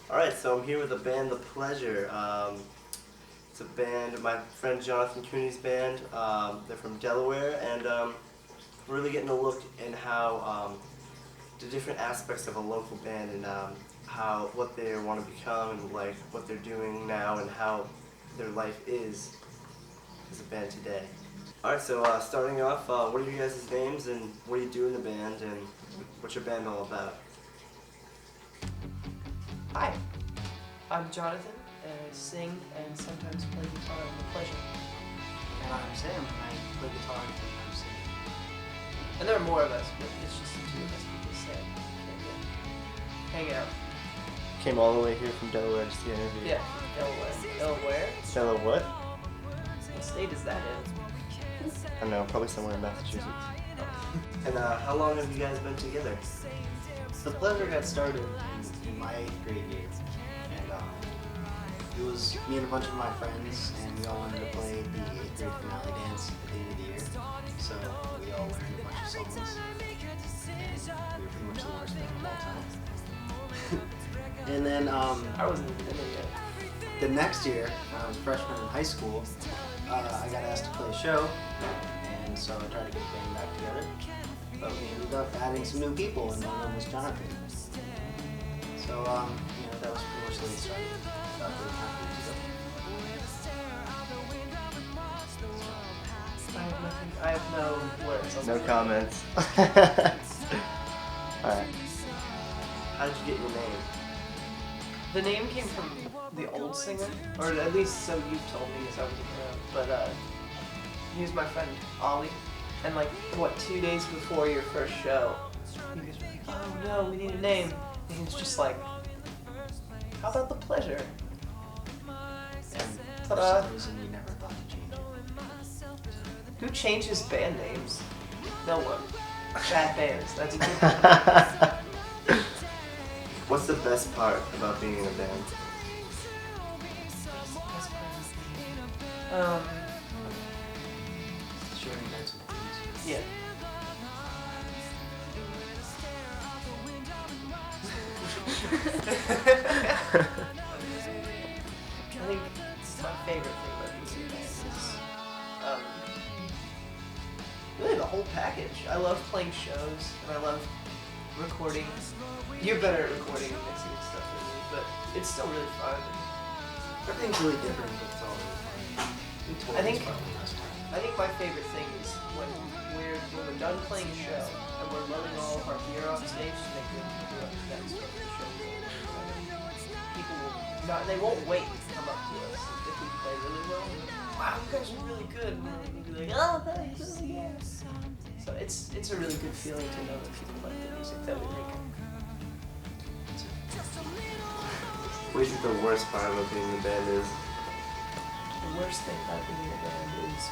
Alright, so I'm here with the band The Pleasure. It's a band, my friend Jonathan Cooney's band. They're from Delaware, and we're really getting a look in how the different aspects of a local band and what they want to become and like what they're doing now and how their life is as a band today. Alright, so starting off, what are you guys' names and what do you do in the band and what's your band all about? Hi, I'm Jonathan, and I sing and sometimes play guitar in The Pleasure. And I'm Sam, and I play guitar and sometimes sing. And there are more of us, but it's just the two of us because Sam can't hang out. Came all the way here from Delaware just to interview. Yeah, Delaware. Delaware? Delaware what? What state is that in? I don't know, probably somewhere in Massachusetts. And how long have you guys been together? The Pleasure got started in my 8th grade year, and it was me and a bunch of my friends, and we all wanted to play the 8th grade finale dance at the end of the year, so we all learned a bunch of songs, and we were pretty much the worst band of all time. And then I wasn't even in it yet. the next year, when I was a freshman in high school, I got asked to play a show, and so I tried to get the band back together. But we ended up adding some new people, and one of them was Jonathan. So, that was pretty much the way it started. About 3 years ago. I have no words. No comments. Alright. How did you get your name? The name came from the old singer, or at least so you've told me as I wasn't around. But he was my friend Ollie, and 2 days before your first show, he was like, "Oh no, we need a name." And he was just like, "How about The Pleasure?" And for Ta-da. some reason, we never thought to change it. Who changes band names? No one. Bad bands. That's a good one. What's the best part about being in a band? Sharing nights with friends. Yeah. I think my favorite thing about being in a band is really the whole package. I love playing shows and I love recording. You're better at recording and mixing and stuff than me, but it's still really fun. Everything's really different, but it's all really fun. I think- It's probably the best part. I think my favorite thing is when we're done playing a show and we're loading all of our gear off stage to make room for the next one of the show. People they won't wait to come up to us if we play really well. Wow, you guys are really good. And we'll be like, oh, thanks. Yeah. So it's a really good feeling to know that people like the music that we make. What do you think the worst part about being in a band is? The worst thing about being in a band is,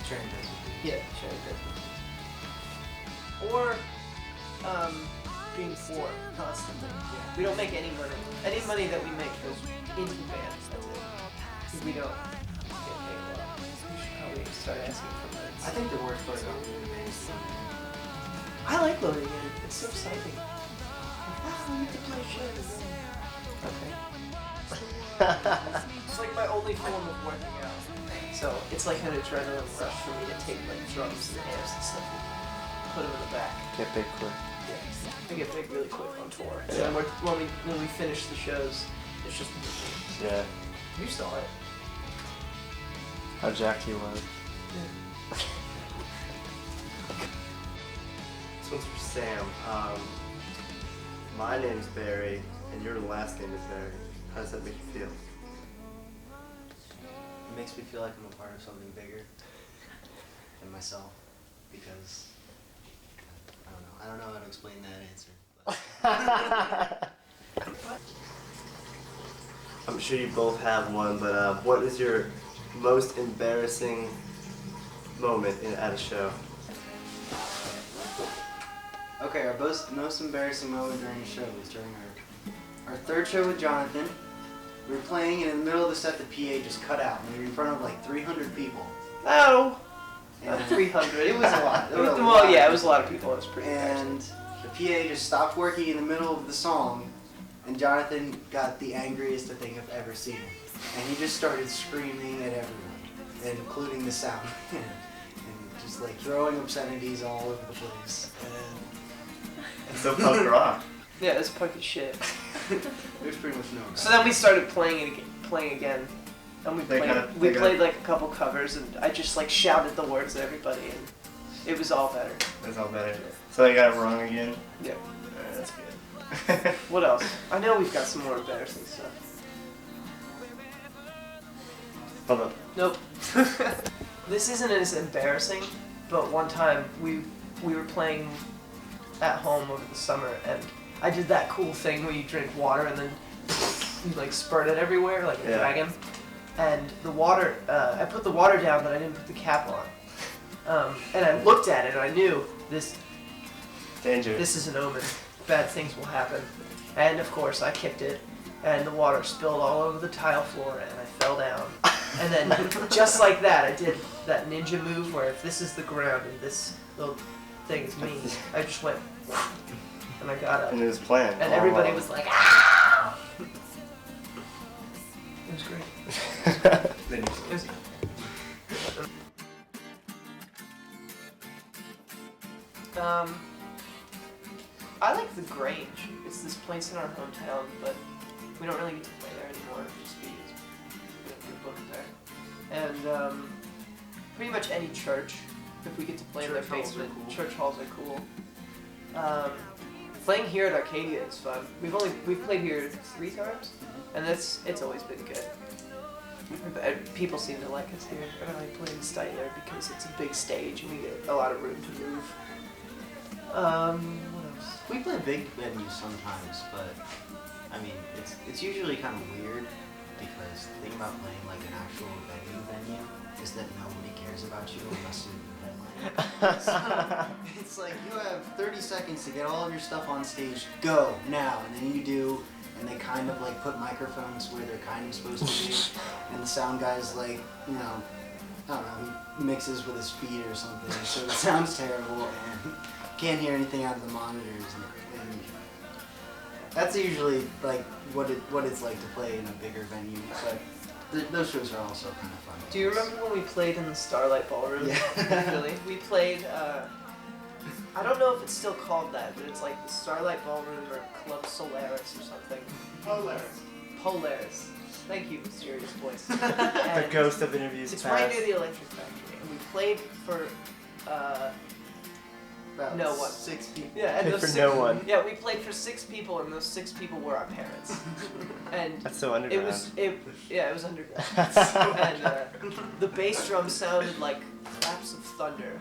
Sharing nights with friends. yeah, sharing business. Or, being poor constantly. Yeah. We don't make any money. Any money that we make goes into the band. That's it. Because we don't get paid a lot. We should probably start asking for money. I think the worst part about being in a band is I like loading in. It's so exciting. We get to play shows. Okay. It's like my only form of working out. So it's like an adrenaline rush for me to take drums and amps and stuff and put them in the back. Get big quick. Yeah. I get big really quick on tour. And then when we finish the shows, it's just Yeah. you saw it. How jacked he was. This one's for Sam. My name's Barry, and your last name is Barry. How does that make you feel? It makes me feel like I'm a part of something bigger than myself, because I don't know how to explain that answer. I'm sure you both have one, but what is your most embarrassing moment at a show? Okay, our most embarrassing moment during the show was during our 3rd show with Jonathan. We were playing, and in the middle of the set, the PA just cut out, and we were in front of 300 people. No! And 300. It was a lot. There was a Well, lot. yeah, it was a lot of people. It was pretty embarrassing. And the PA just stopped working in the middle of the song, and Jonathan got the angriest I think I've ever seen him. And he just started screaming at everyone, including the sound, and just like throwing obscenities all over the place. It's so punk rock. Yeah, it's punk as shit. There's pretty much no. So then we started playing again, and we played like a couple covers, and I just like shouted the words at everybody, and it was all better. It's all better. So I got it wrong again? Yeah. Alright, that's good. What else? I know we've got some more embarrassing stuff. Hold up. Nope. This isn't as embarrassing, but one time we were playing at home over the summer, and I did that cool thing where you drink water and then you like spurt it everywhere like a dragon. And the water, I put the water down, but I didn't put the cap on. And I looked at it and I knew this is an omen. Bad things will happen. And of course I kicked it, and the water spilled all over the tile floor, and I fell down. And then just like that, I did that ninja move where if this is the ground and this little thing is me, I just went and I got up. And it was planned. And everybody was like, ah! It was great. It was... I like the Grange. It's this place in our hometown, but we don't really get to play there anymore just because we don't get booked there. And pretty much any church, if we get to play in their basement, church halls are cool. Playing here at Arcadia is fun. We've played here 3 times, and it's always been good. People seem to like us here. I like playing Steitler because it's a big stage and we get a lot of room to move. What else? We play big venues sometimes, but I mean, it's usually kind of weird because the thing about playing like an actual venue is that nobody cares about you unless you're the headliner. It's like you have 30 seconds to get all of your stuff on stage. Go now, and then you do. And they kind of like put microphones where they're kind of supposed to be, and the sound guy's like, you know, I don't know, he mixes with his feet or something, so it sounds terrible and can't hear anything out of the monitors. And that's usually like what it's like to play in a bigger venue, but those shows are also kind of fun. Do you remember when we played in the Starlight Ballroom? Yeah. Really? We played. I don't know if it's still called that, but it's like the Starlight Ballroom or Club Solaris or something. Polaris. Thank you, mysterious voice. The ghost of interviews It's past. right near the Electric Factory, and we played for About no one. 6 people. Yeah, and For those no 6 one. Yeah, we played for 6 people, and those 6 people were our parents. And That's so underground. it was underground. And the bass drum sounded like claps of thunder.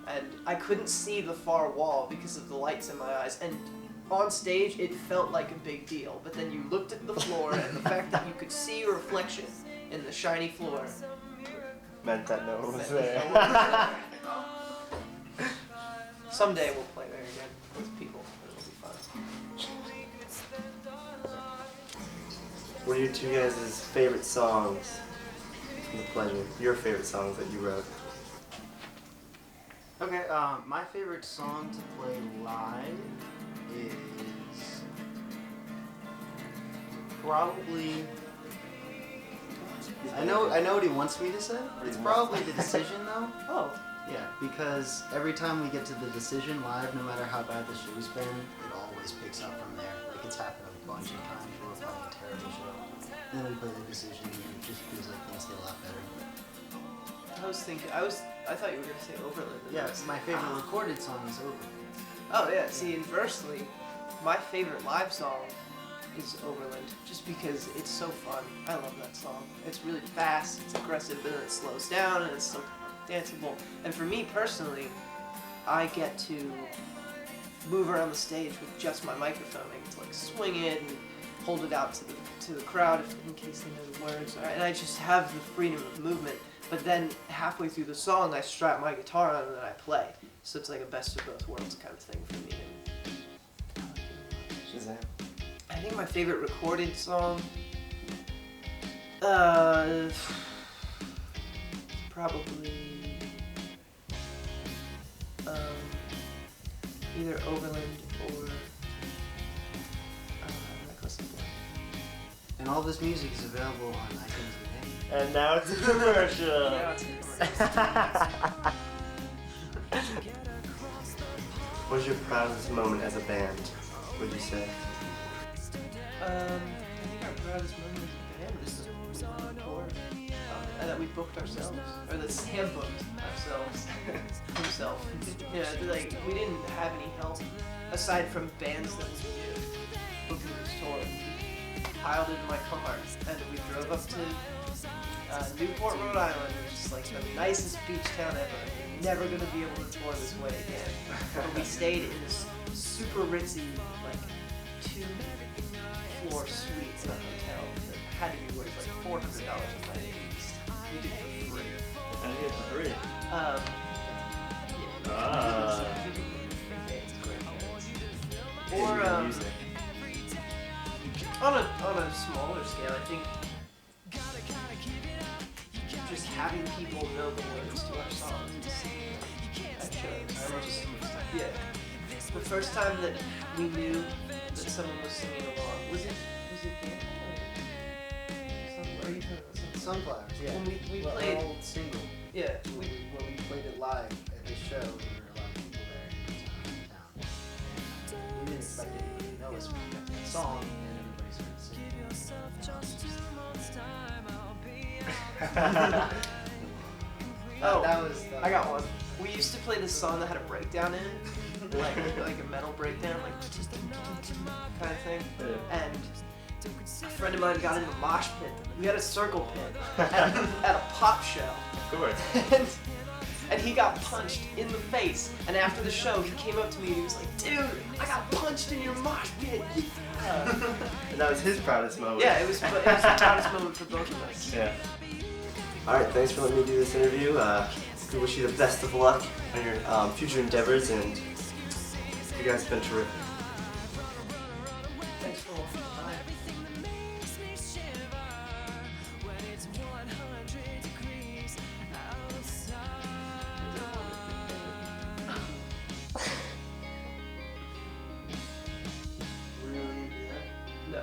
And I couldn't see the far wall because of the lights in my eyes. And on stage, it felt like a big deal. But then you looked at the floor, and the fact that you could see your reflection in the shiny floor meant that no one was there. Someday we'll play there again with people. It'll be fun. What are your two guys' favorite songs from The Pleasure? Your favorite songs that you wrote? Okay, my favorite song to play live is probably. I know what he wants me to say. It's probably The Decision, though. Oh. Yeah, because every time we get to The Decision live, no matter how bad the show's been, it always picks up from there. Like, it's happened a bunch of times where we're playing a terrible show, and then we play The Decision, and it just feels like things get a lot better. I thought you were going to say Overland. Yeah, my favorite recorded song is Overland. Oh, yeah, see, inversely, my favorite live song is Overland, just because it's so fun. I love that song. It's really fast, it's aggressive, but then it slows down, and it's so danceable. And for me personally, I get to move around the stage with just my microphone. I get to like swing it and hold it out to the crowd in case they know the words. And I just have the freedom of movement. But then halfway through the song, I strap my guitar on and then I play. So it's like a best of both worlds kind of thing for me. Shazam. I think my favorite recorded song, probably either Overland or Necklace of Blood. And all this music is available on iTunes today. And now it's a commercial. Now it's a commercial. What was your proudest moment as a band, would you say? I think our proudest moment as a band was the tour that we booked ourselves, or that Sam booked ourselves himself. Yeah, like we didn't have any help aside from bands that we knew booking this tour. We piled into my car and we drove up to Newport, Rhode Island, which is like the nicest beach town ever. We're never gonna be able to tour this way again. But we stayed in this super ritzy, like 2-floor suite in a hotel that had to be worth like $400 a night at least. We did it for free. I did it for free. Yeah. It's great, yeah. Or Music. on a smaller scale, I think just having people know the words to our songs and singing them at shows. I just, yeah. The first time that we knew that someone was singing along, was it Or you talking about something? Sunflowers, yeah. When we Well, played, our old single. yeah, When we played it live at this show, there were a lot of people there in town. And we didn't expect anybody to know us. We got that song, and everybody started singing. Oh, that was. I got one. We used to play this song that had a breakdown in it, like a metal breakdown, like kind of thing. Yeah. And a friend of mine got in a mosh pit. We had a circle pit at a pop show, Of course. and he got punched in the face. And after the show, he came up to me and he was like, "Dude, I got punched in your mosh pit." Yeah. And that was his proudest moment. Yeah, it was the proudest moment for both of us. Yeah. All right, thanks for letting me do this interview. We wish you the best of luck on your future endeavors, and you guys have been terrific. Thanks for watching. Bye. Really? Yeah. No.